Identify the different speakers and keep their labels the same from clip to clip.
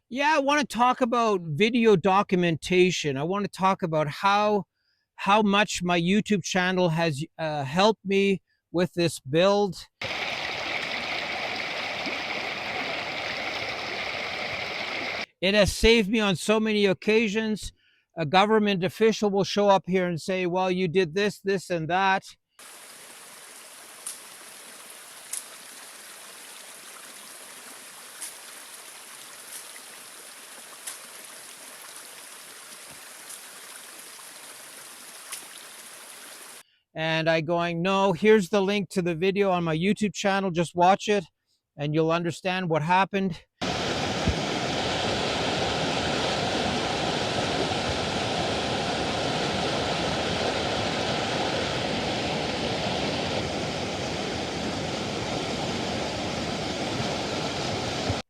Speaker 1: Yeah, I want to talk about video documentation. I want to talk about how much my YouTube channel has helped me with this build. It has saved me on so many occasions. A government official will show up here and say, "Well, you did this, this, and that." And I going, "No, here's the link to the video on my YouTube channel. Just watch it and you'll understand what happened."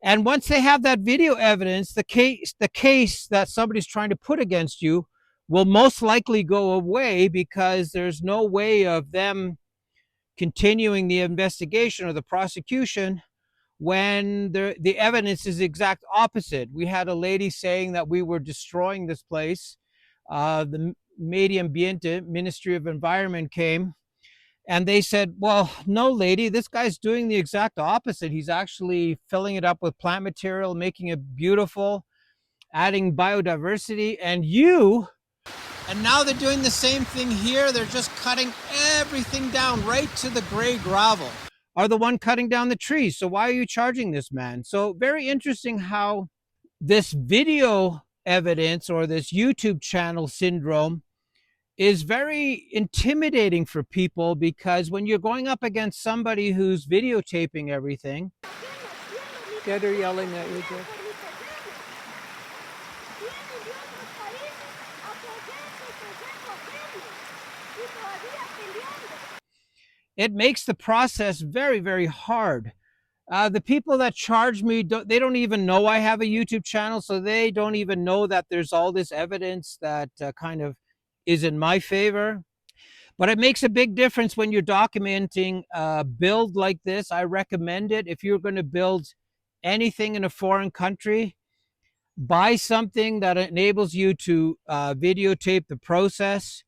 Speaker 1: And once they have that video evidence, the case that somebody's trying to put against you will most likely go away, because there's no way of them continuing the investigation or the prosecution when the evidence is exact opposite. We had a lady saying that we were destroying this place. The Medio Ambiente, Ministry of Environment, came and they said, "Well, no, lady, this guy's doing the exact opposite. He's actually filling it up with plant material, making it beautiful, adding biodiversity. And now they're doing the same thing here. They're just cutting everything down right to the gray gravel. Are the one cutting down the trees. So why are you charging this man?" So very interesting how this video evidence, or this YouTube channel syndrome, is very intimidating for people, because when you're going up against somebody who's videotaping everything. Get her yelling at you, Jeff. It makes the process very, very hard. The people that charge me, they don't even know I have a YouTube channel, so they don't even know that there's all this evidence that kind of is in my favor. But it makes a big difference when you're documenting a build like this. I recommend it. If you're going to build anything in a foreign country, buy something that enables you to videotape the process.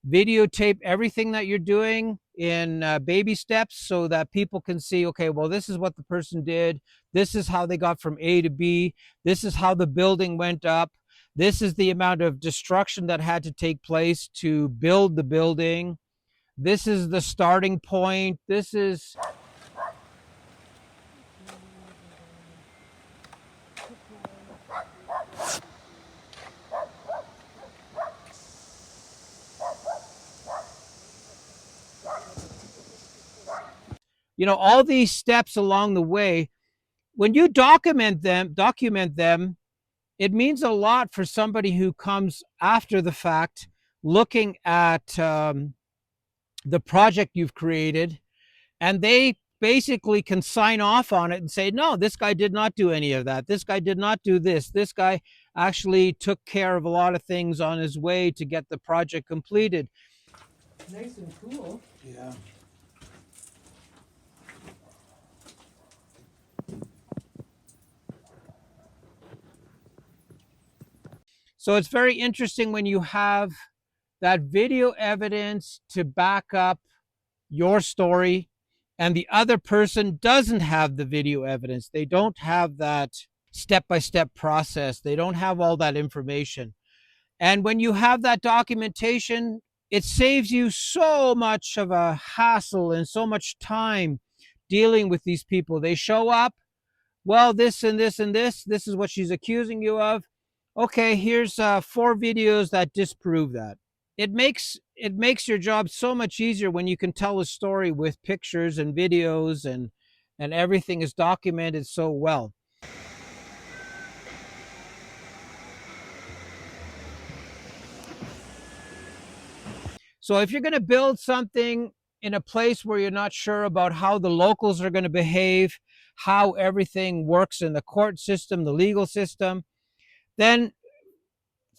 Speaker 1: Videotape everything that you're doing in baby steps, so that people can see, okay, well, this is what the person did. This is how they got from A to B. This is how the building went up. This is the amount of destruction that had to take place to build the building. This is the starting point. This is all these steps along the way. When you document them, it means a lot for somebody who comes after the fact, looking at the project you've created, and they basically can sign off on it and say, "No, this guy did not do any of that. This guy did not do this. This guy actually took care of a lot of things on his way to get the project completed." Nice and cool.
Speaker 2: Yeah.
Speaker 1: So it's very interesting when you have that video evidence to back up your story, and the other person doesn't have the video evidence. They don't have that step-by-step process. They don't have all that information. And when you have that documentation, it saves you so much of a hassle and so much time dealing with these people. They show up, "Well, this and this and this is what she's accusing you of. Okay, here's 4 videos that disprove that." It makes your job so much easier when you can tell a story with pictures and videos, and everything is documented so well. So if you're going to build something in a place where you're not sure about how the locals are going to behave, how everything works in the court system, the legal system, then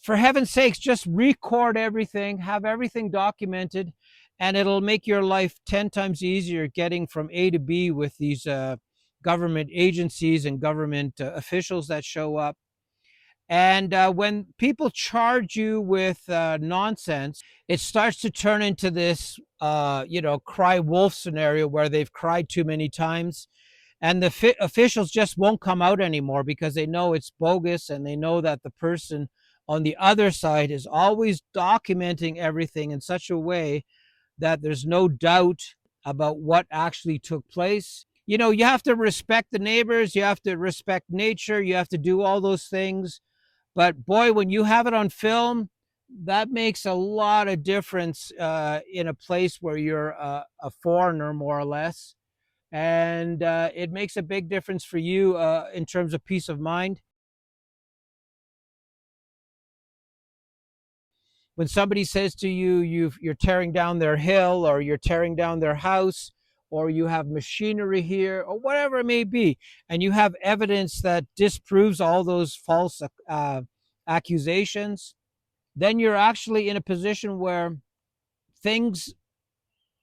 Speaker 1: for heaven's sakes, just record everything, have everything documented, and it'll make your life 10 times easier getting from A to B with these government agencies and government officials that show up. And when people charge you with nonsense, it starts to turn into this, cry wolf scenario where they've cried too many times. And the officials just won't come out anymore because they know it's bogus, and they know that the person on the other side is always documenting everything in such a way that there's no doubt about what actually took place. You have to respect the neighbors, you have to respect nature, you have to do all those things. But boy, when you have it on film, that makes a lot of difference in a place where you're a foreigner, more or less. And it makes a big difference for you in terms of peace of mind. When somebody says to you, you're tearing down their hill, or you're tearing down their house, or you have machinery here, or whatever it may be, and you have evidence that disproves all those false accusations, then you're actually in a position where things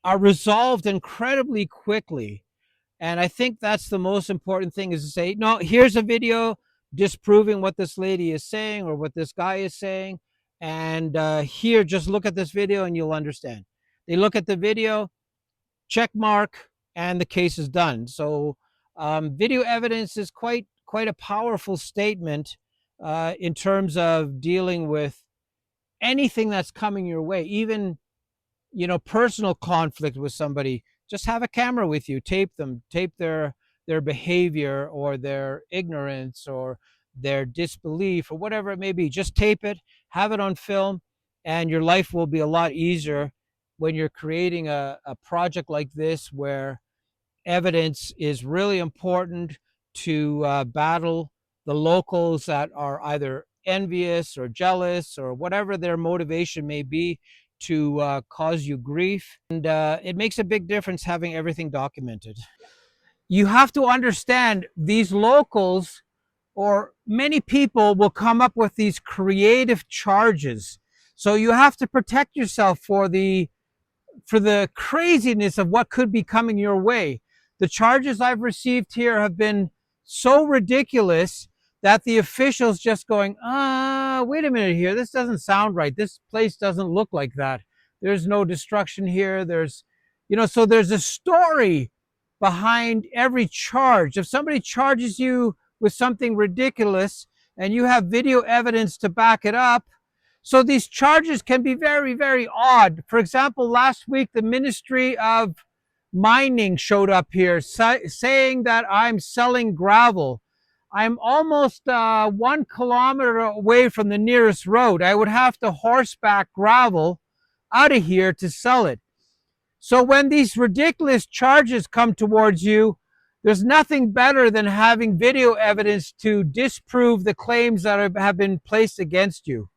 Speaker 1: are resolved incredibly quickly. And I think that's the most important thing, is to say, no, here's a video disproving what this lady is saying or what this guy is saying. And here, just look at this video and you'll understand. They look at the video, check mark, and the case is done. So video evidence is quite a powerful statement in terms of dealing with anything that's coming your way, even personal conflict with somebody. Just have a camera with you, tape them, tape their behavior or their ignorance or their disbelief or whatever it may be. Just tape it, have it on film, and your life will be a lot easier when you're creating a project like this, where evidence is really important to battle the locals that are either envious or jealous or whatever their motivation may be to cause you grief. And it makes a big difference having everything documented. You have to understand, these locals or many people will come up with these creative charges. So you have to protect yourself for the craziness of what could be coming your way. The charges I've received here have been so ridiculous that the officials just going, wait a minute here, this doesn't sound right. This place doesn't look like that. There's no destruction here. So there's a story behind every charge. If somebody charges you with something ridiculous and you have video evidence to back it up, so these charges can be very, very odd. For example, last week, the Ministry of Mining showed up here saying that I'm selling gravel. I'm almost 1 kilometer away from the nearest road. I would have to horseback gravel out of here to sell it. So when these ridiculous charges come towards you, there's nothing better than having video evidence to disprove the claims that have been placed against you.